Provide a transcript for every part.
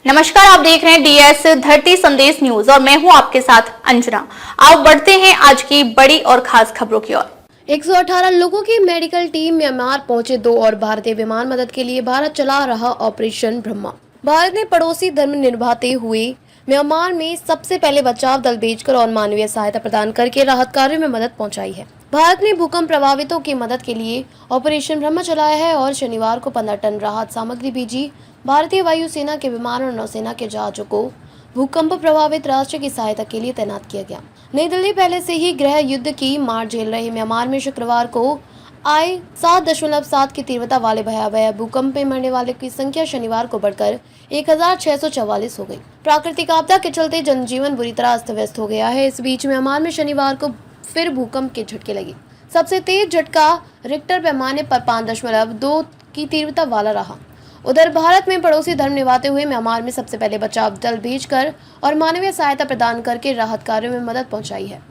नमस्कार, आप देख रहे हैं डीएस धरती संदेश न्यूज और मैं हूं आपके साथ अंजना। आओ बढ़ते हैं आज की बड़ी और खास खबरों की ओर। 118 लोगों की मेडिकल टीम म्यांमार पहुंचे 2 और भारतीय विमान मदद के लिए भारत चला रहा ऑपरेशन ब्रह्मा। भारत ने पड़ोसी धर्म निभाते हुए म्यांमार में सबसे पहले बचाव दल भेजकर और मानवीय सहायता प्रदान करके राहत कार्यों में मदद पहुंचाई है। भारत ने भूकंप प्रभावितों की मदद के लिए ऑपरेशन ब्रह्मा चलाया है और शनिवार को 15 टन राहत सामग्री भेजी। भारतीय वायुसेना के विमान और नौसेना के जहाजों को भूकंप प्रभावित राष्ट्र की सहायता के लिए तैनात किया गया। नई दिल्ली पहले से ही गृह युद्ध की मार झेल रहे म्यांमार में शुक्रवार को आए 7.7 की तीव्रता वाले भयावह भूकंप में मरने वाले की संख्या शनिवार को बढ़कर 1644 हो गई। प्राकृतिक आपदा के चलते जनजीवन बुरी तरह अस्त व्यस्त हो गया है। इस बीच म्यांमार में शनिवार को फिर भूकंप के झटके लगे। सबसे तेज झटका रिक्टर पैमाने पर 5.2 की तीव्रता वाला रहा। उधर भारत में पड़ोसी धर्म निभाते हुए म्यांमार में सबसे पहले बचाव दल भेजकर और मानवीय सहायता प्रदान करके राहत कार्यों में मदद पहुंचाई है।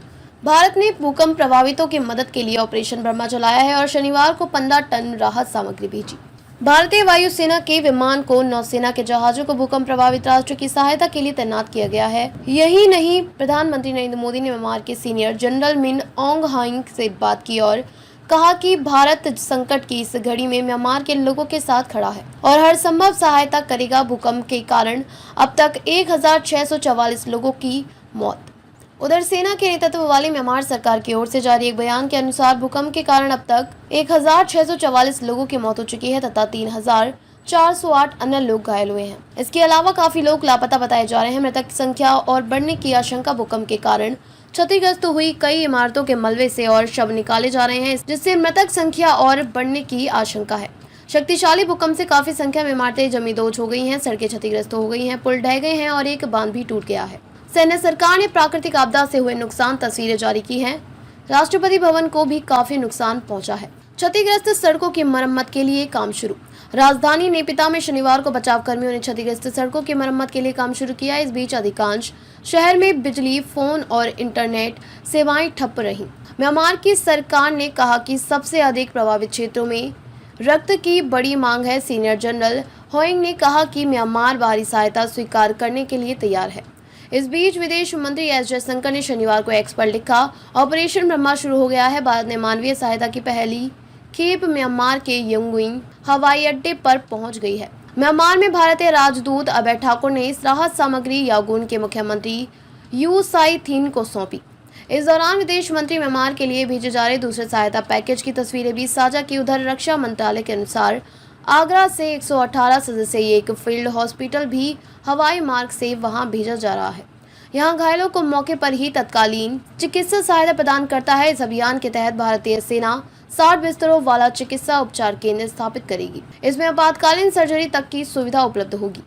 भारत ने भूकंप प्रभावितों की मदद के लिए ऑपरेशन ब्रह्मा चलाया है और शनिवार को 15 टन राहत सामग्री भेजी। भारतीय वायुसेना के विमान को नौसेना के जहाजों को भूकंप प्रभावित राष्ट्र की सहायता के लिए तैनात किया गया है। यही नहीं, प्रधानमंत्री नरेंद्र मोदी ने म्यांमार के सीनियर जनरल मिन ऑंग हाइंग से बात की और कहा कि भारत संकट की इस घड़ी में म्यांमार के लोगों के साथ खड़ा है और हर संभव सहायता करेगा। भूकंप के कारण अब तक 1644 लोगों की मौत। उधर सेना के नेतृत्व वाली म्यांमार सरकार की ओर से जारी एक बयान के अनुसार भूकंप के कारण अब तक 1644 लोगों की मौत हो चुकी है तथा 3408 अन्य लोग घायल हुए हैं। इसके अलावा काफी लोग लापता बताए जा रहे हैं। मृतक की संख्या और बढ़ने की आशंका भूकंप के कारण क्षतिग्रस्त हुई कई इमारतों के मलबे से और शव निकाले जा रहे हैं, जिससे मृतक संख्या और बढ़ने की आशंका है। शक्तिशाली भूकंप से काफी संख्या में इमारतें जमींदोज हो गई हैं, सड़कें क्षतिग्रस्त हो गई हैं, पुल ढह गए हैं और एक बांध भी टूट गया है। सैन्य सरकार ने प्राकृतिक आपदा से हुए नुकसान तस्वीरें जारी की हैं। राष्ट्रपति भवन को भी काफी नुकसान पहुंचा है। क्षतिग्रस्त सड़कों की मरम्मत के लिए काम शुरू। राजधानी नेपिता में शनिवार को बचाव कर्मियों ने क्षतिग्रस्त सड़कों की मरम्मत के लिए काम शुरू किया। इस बीच अधिकांश शहर में बिजली, फोन और इंटरनेट सेवाएं ठप रहीं। म्यांमार की सरकार ने कहा कि सबसे अधिक प्रभावित क्षेत्रों में रक्त की बड़ी मांग है। सीनियर जनरल होइंग ने कहा कि म्यांमार बाहरी सहायता स्वीकार करने के लिए तैयार है। इस बीच विदेश मंत्री एस जयशंकर ने शनिवार को एक्स पर लिखा, ऑपरेशन ब्रह्मा शुरू हो गया है। भारत ने मानवीय सहायता की पहली खेप म्यांमार के यंगुइन हवाई अड्डे पर पहुंच गई है। म्यांमार में भारतीय राजदूत अभय ठाकुर ने इस राहत सामग्री यांगून के मुख्यमंत्री यू साई थीन को सौंपी। इस दौरान विदेश मंत्री म्यांमार के लिए भेजे जा रहे दूसरे सहायता पैकेज की तस्वीरें भी साझा की। उधर रक्षा मंत्रालय के अनुसार आगरा से 118 सदस्यीय एक फील्ड हॉस्पिटल भी हवाई मार्ग से वहां भेजा जा रहा है। यहां घायलों को मौके पर ही तत्कालीन चिकित्सा सहायता प्रदान करता है। इस अभियान के तहत भारतीय सेना 60 बिस्तरों वाला चिकित्सा उपचार केंद्र स्थापित करेगी। इसमें आपातकालीन सर्जरी तक की सुविधा उपलब्ध होगी।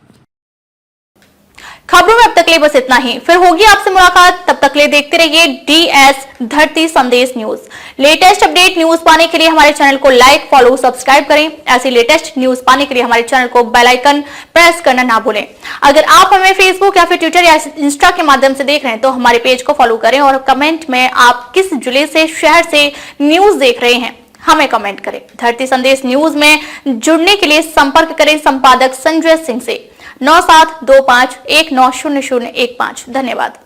खबरों में अब तक ले बस इतना ही। फिर होगी आपसे मुलाकात, तब तक ले देखते रहिए डीएस धरती संदेश न्यूज। लेटेस्ट अपडेट न्यूज पाने के लिए हमारे चैनल को लाइक, फॉलो, सब्सक्राइब करें। ऐसी लेटेस्ट न्यूज पाने के लिए हमारे चैनल को बेल आइकन प्रेस करना ना भूलें। अगर आप हमें फेसबुक या फिर ट्विटर या इंस्टा के माध्यम से देख रहे हैं तो हमारे पेज को फॉलो करें और कमेंट में आप किस जिले से, शहर से न्यूज देख रहे हैं हमें कमेंट करें। धरती संदेश न्यूज में जुड़ने के लिए संपर्क करें संपादक संजय सिंह से 9725190015। धन्यवाद।